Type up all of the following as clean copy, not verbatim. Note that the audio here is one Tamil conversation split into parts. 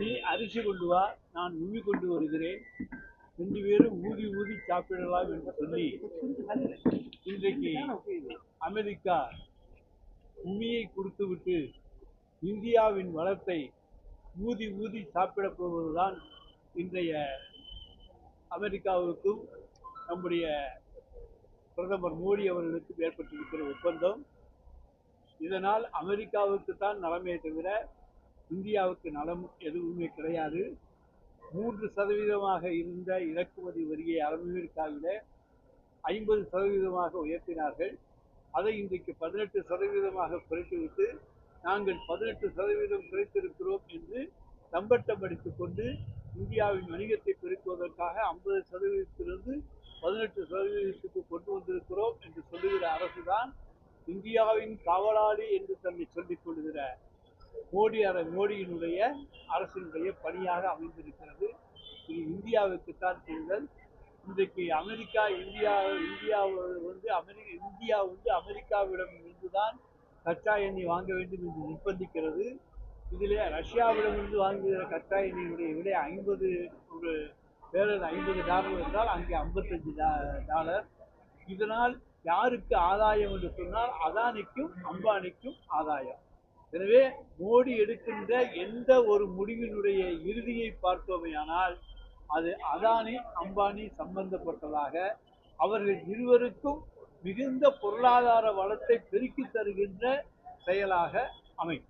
நீ அரிசி கொண்டு வா, நான் உமி கொண்டு வருகிறேன், 2 பேரும் ஊதி ஊதி சாப்பிடலாம் என்று சொல்லி இன்றைக்கு அமெரிக்கா உமியை கொடுத்துவிட்டு இந்தியாவின் வளத்தை ஊதி ஊதி சாப்பிடப் போவதுதான் இன்றைய அமெரிக்காவுக்கும் நம்முடைய பிரதமர் மோடி அவர்களுக்கும் ஏற்பட்டிருக்கிற ஒப்பந்தம். இதனால் அமெரிக்காவுக்கு தான் நலமே தவிர இந்தியாவுக்கு நலம் எதுவுமே கிடையாது. 3% இருந்த இறக்குமதி வரியை அமெரிக்காவில 50% உயர்த்தினார்கள். அதை இன்றைக்கு 18% குறைத்துவிட்டு நாங்கள் 18% குறைத்திருக்கிறோம் என்று தம்பட்டம் அடித்துக் கொண்டு இந்தியாவின் வணிகத்தை பெருக்குவதற்காக 50%லிருந்து 18%க்கு கொண்டு வந்திருக்கிறோம் என்று சொல்லுகிற அரசுதான் இந்தியாவின் காவலாளி என்று தன்னை சொல்லிக் கொள்கிற மோடியினுடைய அரசினுடைய பணியாக அமைந்திருக்கிறது. இது இந்தியாவுக்குத்தான் தேர்தல். இன்றைக்கு இந்தியா அமெரிக்காவிடம் இருந்துதான் கச்சா எண்ணெய் வாங்க வேண்டும் என்று நிர்பந்திக்கிறது. இதிலே ரஷ்யாவிடமிருந்து வாங்குகிற கச்சா எண்ணெயினுடைய விலை $50 என்றால் அங்கே $55. இதனால் யாருக்கு ஆதாயம் என்று சொன்னால் அதானிக்கும் அம்பானிக்கும் ஆதாயம். எனவே மோடி எடுக்கின்ற எந்த ஒரு முடிவினுடைய இறுதியை பார்த்தோமேயானால் அது அதானி அம்பானி சம்பந்தப்பட்டதாக, அவர்கள் இருவருக்கும் மிகுந்த பொருளாதார வளத்தை பெருக்கி தருகின்ற செயலாக அமையும்.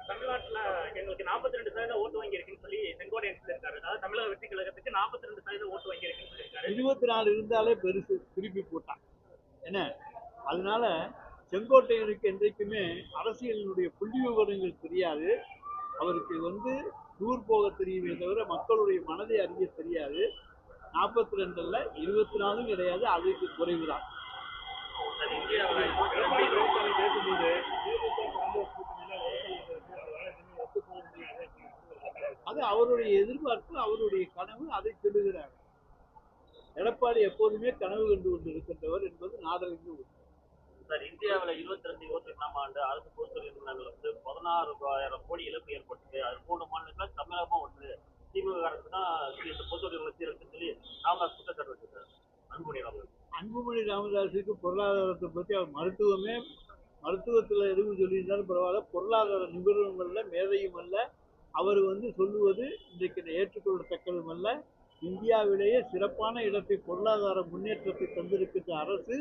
தமிழ்நாட்டில் எங்களுக்கு 42% ஓட்டு வாங்கி இருக்குன்னு சொல்லி செங்கோட்டையன் சொல்லியிருக்காரு. அதாவது தமிழக வெற்றி கழகத்துக்கு 42% ஓட்டு வாங்கி இருக்குன்னு சொல்லியிருக்காரு. 24 இருந்தாலே பெருசு, திருப்பி போட்டான் என்ன. அதனால செங்கோட்டையனுக்கு என்றைக்குமே அரசியலினுடைய புள்ளி விவரங்கள் தெரியாது. அவருக்கு டூர் போக தெரியுமே தவிர மக்களுடைய மனதை அறிய தெரியாது. 42 அல்ல, 24 கிடையாது, அதுக்கு குறைவுதான். பேசும்போது அது அவருடைய எதிர்பார்ப்பு, அவருடைய கனவு, அதை சொல்லுகிறார். எடப்பாடி எப்போதுமே கனவு கண்டு கொண்டிருக்கின்றவர் என்பது நாடறிந்து உள்ளது. சார், இந்தியாவில் 22 ஆண்டு அரசு பொறுத்தவரையில் 16,000 கோடி இழப்பு ஏற்பட்டது. அது 3 மாநிலங்கள் தமிழகமும் ஒன்று. திமுக அரசு தான் இந்த பொறுத்தவரை சீரழித்து சொல்லி ராமதாஸ் குற்றச்சாட்டு வச்சிருக்காரு. அன்புமணி ராமதாஸுக்கு பொருளாதாரத்தை பற்றி அவர் மருத்துவத்தில் எதுவும் சொல்லியிருந்தாலும் பரவாயில்ல, பொருளாதார நிபுணரும் அல்ல, மேதையும் அல்ல. அவர் சொல்லுவது இன்றைக்கு ஏற்றுக்கொள்ளத்தக்கதும் அல்ல. இந்தியாவிலேயே சிறப்பான இடத்தை, பொருளாதார முன்னேற்றத்தை தந்திருக்கின்ற அரசு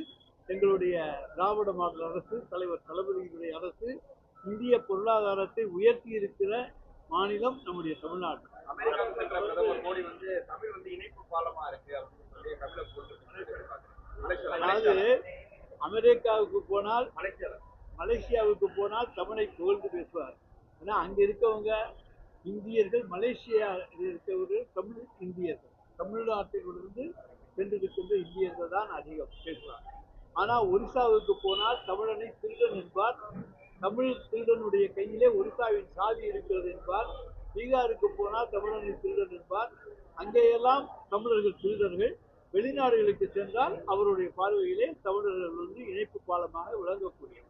எங்களுடைய திராவிட மாடல் அரசு, தலைவர் தளபதியினுடைய அரசு. இந்திய பொருளாதாரத்தை உயர்த்தி இருக்கிற மாநிலம் நம்முடைய தமிழ்நாடு. அதாவது அமெரிக்காவுக்கு போனால், மலேசியாவுக்கு போனால் தமிழை புகழ்ந்து பேசுவார். ஏன்னா அங்க இருக்கவங்க இந்தியர்கள், மலேசியா இருக்கவர்கள் தமிழ் இந்தியர்கள், தமிழ்நாட்டிலிருந்து சென்றிருக்கின்ற இந்தியர்கள் தான் அதிகம் பேசுவார். ஆனால் ஒரிசாவுக்கு போனால் தமிழனை திருடன் என்பார். தமிழ் திருடனுடைய கையிலே ஒரிசாவின் சாவி இருக்கிறது என்பார். பீகாருக்கு போனால் தமிழனை திருடன் என்பார். அங்கேயெல்லாம் தமிழர்கள் திருடர்கள். வெளிநாடுகளுக்கு சென்றால் அவருடைய பார்வையிலே தமிழர்கள் இணைப்பு பாலமாக விளங்கக்கூடிய